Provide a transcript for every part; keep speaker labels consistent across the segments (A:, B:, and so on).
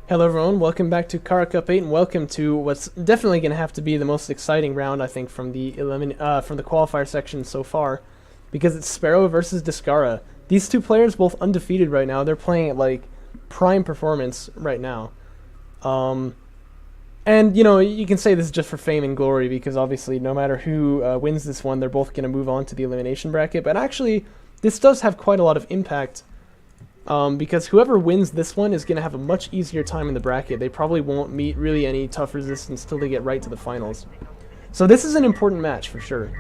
A: Hello everyone, welcome back to Kara Cup 8 and welcome to what's definitely going to have to be the most exciting round I think from the qualifier section so far, because it's Sparrow versus Discara. These two players both undefeated right now. They're playing at like prime performance right now. And you know, you can say this is just for fame and glory because obviously no matter who wins this one, they're both going to move on to the elimination bracket, but actually this does have quite a lot of impact. Because whoever wins this one is going to have a much easier time in the bracket. They probably won't meet really any tough resistance till they get right to the finals. So this is an important match for sure.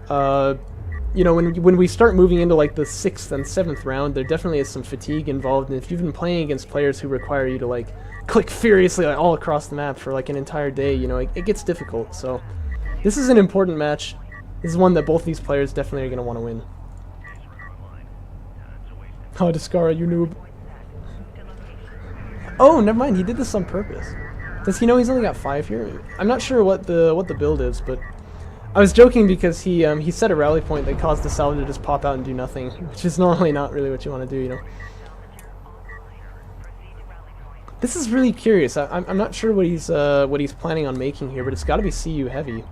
A: You know, when we start moving into like the 6th and 7th round, there definitely is some fatigue involved. And if you've been playing against players who require you to like click furiously like, all across the map for like an entire day, you know, it gets difficult. So this is an important match. This is one that both these players definitely are going to want to win. Oh, Discara, you noob. Oh, never mind. He did this on purpose. Does he know he's only got 5 here? I'm not sure what the build is, but I was joking because he set a rally point that caused the salvo to just pop out and do nothing, which is normally not really what you want to do, you know. This is really curious. I'm not sure what he's planning on making here, but it's got to be CU heavy.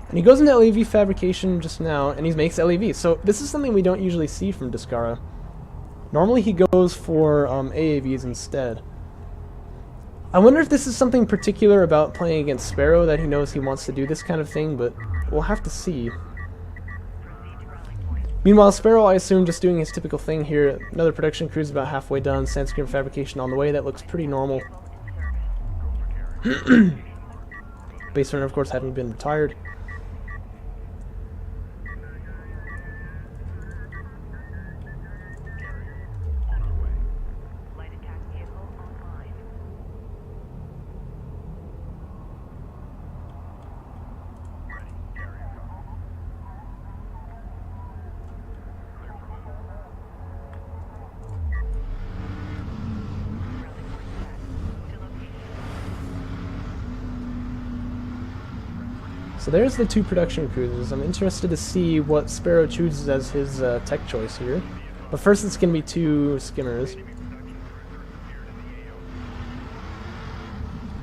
A: And he goes into LAV fabrication just now, and he makes LAV. So this is something we don't usually see from Discara. Normally he goes for AAVs instead. I wonder if this is something particular about playing against Sparrow that he knows he wants to do this kind of thing, but we'll have to see. Meanwhile, Sparrow, I assume, just doing his typical thing here. Another production cruise about halfway done, sandscreen fabrication on the way. That looks pretty normal. Base runner, of course, having been retired. So there's the 2 production cruisers. I'm interested to see what Sparrow chooses as his tech choice here. But first it's going to be 2 skimmers.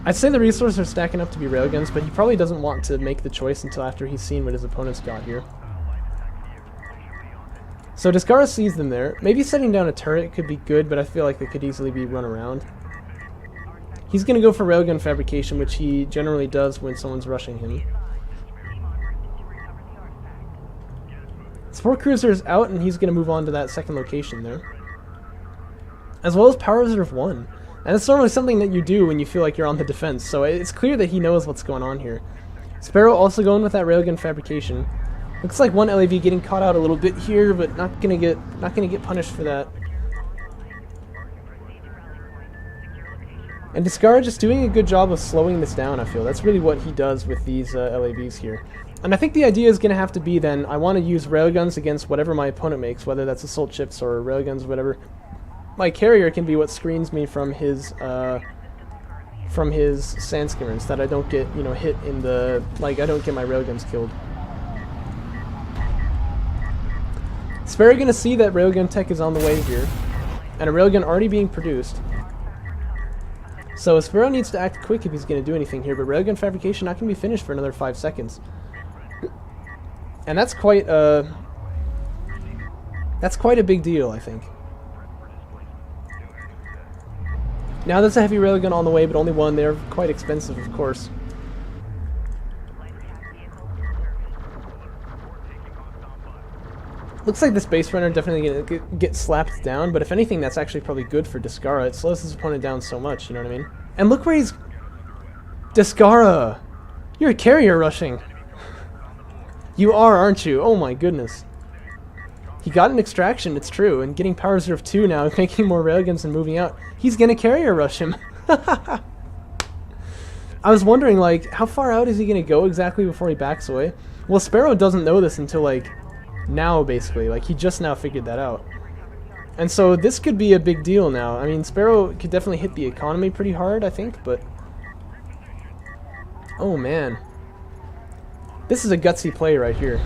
A: I'd say the resources are stacking up to be railguns, but he probably doesn't want to make the choice until after he's seen what his opponent's got here. So Discara sees them there. Maybe setting down a turret could be good, but I feel like they could easily be run around. He's going to go for railgun fabrication, which he generally does when someone's rushing him. Support cruiser is out, and he's going to move on to that 2nd location there. As well as power reserve 1. And it's normally something that you do when you feel like you're on the defense, so it's clear that he knows what's going on here. Sparrow also going with that railgun fabrication. Looks like one LAV getting caught out a little bit here, but not gonna get punished for that. And Discara just doing a good job of slowing this down, I feel. That's really what he does with these LAVs here. And I think the idea is going to have to be then, I want to use railguns against whatever my opponent makes, whether that's assault ships or railguns, whatever. My carrier can be what screens me from his sand skimmers, that I don't get, you know, hit in the, like, I don't get my railguns killed. Sparrow going to see that railgun tech is on the way here, and a railgun already being produced. So Sparrow needs to act quick if he's going to do anything here, but railgun fabrication not going to be finished for another 5 seconds. And that's quite a big deal, I think. Now there's a heavy railgun on the way, but only one. They're quite expensive, of course. Looks like this base runner definitely gonna get slapped down, but if anything, that's actually probably good for Discara. It slows his opponent down so much, you know what I mean? And look where he's... Discara! You're a carrier rushing! You are, aren't you? Oh my goodness. He got an extraction, it's true, and getting power reserve 2 now, making more railguns and moving out. He's gonna carrier rush him. I was wondering, like, how far out is he gonna go exactly before he backs away? Well, Sparrow doesn't know this until, like, now, basically. Like, he just now figured that out. And so this could be a big deal now. I mean, Sparrow could definitely hit the economy pretty hard, I think, but... Oh, man. This is a gutsy play right here.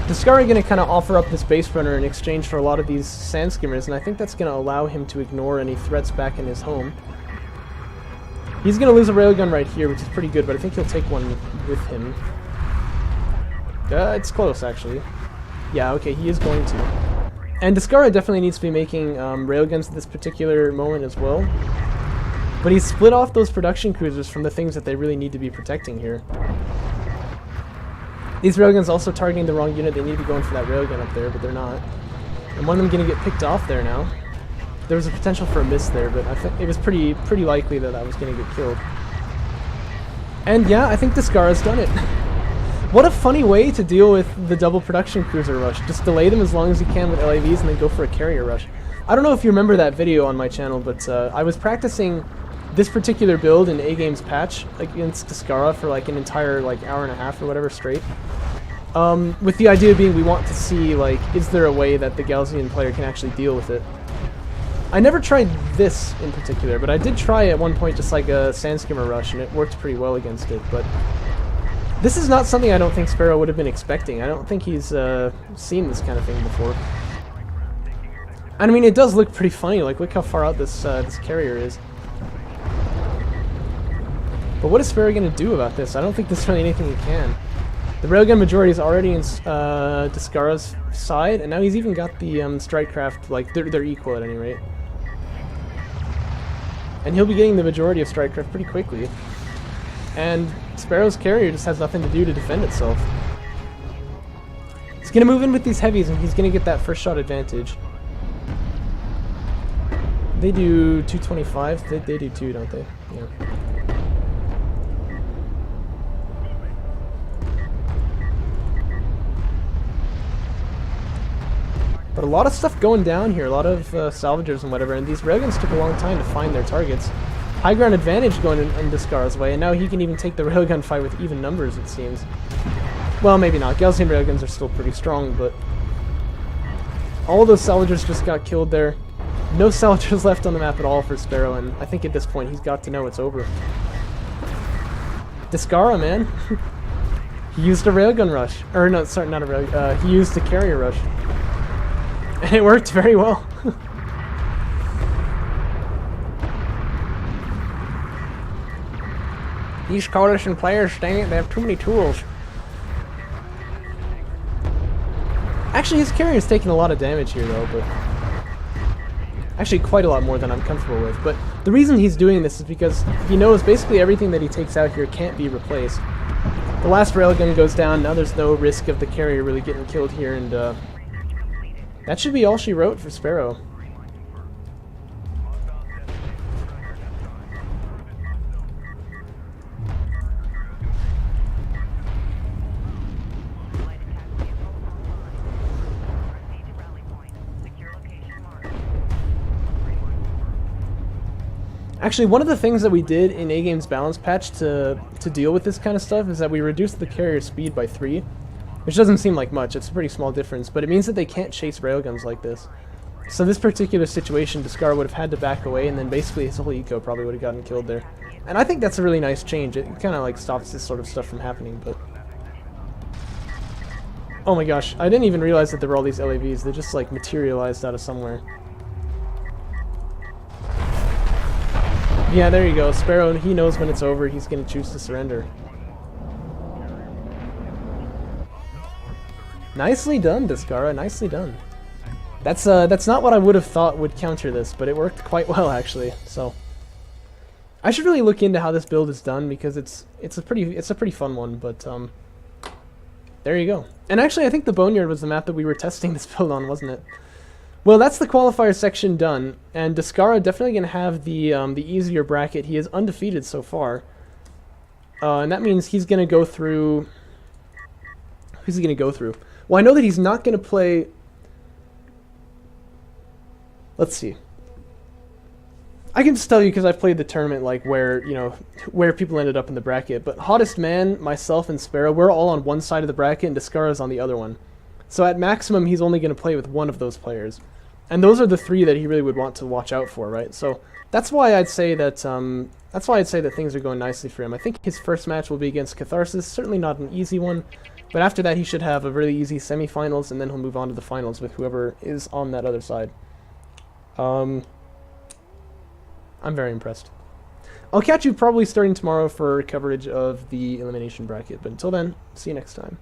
A: Discara going to kind of offer up this base runner in exchange for a lot of these sand skimmers, and I think that's going to allow him to ignore any threats back in his home. He's going to lose a railgun right here, which is pretty good, but I think he'll take one with him. It's close, actually. Yeah, okay, he is going to. And Discara definitely needs to be making railguns at this particular moment as well. But he's split off those production cruisers from the things that they really need to be protecting here. These railguns also targeting the wrong unit. They need to be going for that railgun up there, but they're not. And one of them going to get picked off there now. There was a potential for a miss there, but I think it was pretty likely that that was going to get killed. And yeah, I think Discara's done it. What a funny way to deal with the double production cruiser rush. Just delay them as long as you can with LAVs and then go for a carrier rush. I don't know if you remember that video on my channel, but I was practicing this particular build in A-Game's patch against Discara for like an entire hour and a half or whatever straight. With the idea being we want to see, is there a way that the Galzian player can actually deal with it? I never tried this in particular, but I did try at one point just like a sand skimmer rush, and it worked pretty well against it, but this is not something I don't think Sparrow would have been expecting. I don't think he's seen this kind of thing before. And I mean, it does look pretty funny, look how far out this carrier is. But what is Sparrow going to do about this? I don't think there's really anything he can. The railgun majority is already in Discara's side, and now he's even got the Strikecraft, they're equal at any rate. And he'll be getting the majority of Strikecraft pretty quickly. And Sparrow's carrier just has nothing to do to defend itself. He's going to move in with these heavies, and he's going to get that first shot advantage. They do 225. They do 2, don't they? Yeah. But a lot of stuff going down here, a lot of salvagers and whatever, and these railguns took a long time to find their targets. High ground advantage going in Discara's way, and now he can even take the railgun fight with even numbers, it seems. Well, maybe not. Galzian railguns are still pretty strong, but all of those salvagers just got killed there. No salvagers left on the map at all for Sparrow, and I think at this point he's got to know it's over. Discara, man. He used a railgun rush. Or no, sorry, not a railgun. He used a carrier rush. And it worked very well. These Coalition players, dang it, they have too many tools. Actually, his carrier is taking a lot of damage here, though, but actually quite a lot more than I'm comfortable with. But the reason he's doing this is because he knows basically everything that he takes out here can't be replaced. The last railgun goes down, now there's no risk of the carrier really getting killed here, and that should be all she wrote for Sparrow. Actually, one of the things that we did in A-Game's balance patch to deal with this kind of stuff is that we reduced the carrier speed by 3. Which doesn't seem like much, it's a pretty small difference, but it means that they can't chase railguns like this. So this particular situation, Discara would have had to back away, and then basically his whole eco probably would have gotten killed there. And I think that's a really nice change. It kind of stops this sort of stuff from happening, but... Oh my gosh, I didn't even realize that there were all these LAVs. They just materialized out of somewhere. Yeah, there you go. Sparrow, he knows when it's over, he's going to choose to surrender. Nicely done, Discara. Nicely done. That's not what I would have thought would counter this, but it worked quite well actually. So I should really look into how this build is done because it's a pretty fun one. But there you go. And actually, I think the Boneyard was the map that we were testing this build on, wasn't it? Well, that's the qualifier section done, and Discara definitely gonna have the easier bracket. He is undefeated so far, and that means he's gonna go through. Who's he gonna go through? Well, I know that he's not going to play... Let's see. I can just tell you because I've played the tournament, where people ended up in the bracket. But Hottest Man, myself, and Sparrow, we're all on one side of the bracket, and Discara's on the other one. So at maximum, he's only going to play with one of those players. And those are the three that he really would want to watch out for, right? So that's why I'd say that things are going nicely for him. I think his first match will be against Catharsis, certainly not an easy one, but after that he should have a really easy semifinals, and then he'll move on to the finals with whoever is on that other side. I'm very impressed. I'll catch you probably starting tomorrow for coverage of the elimination bracket, but until then, see you next time.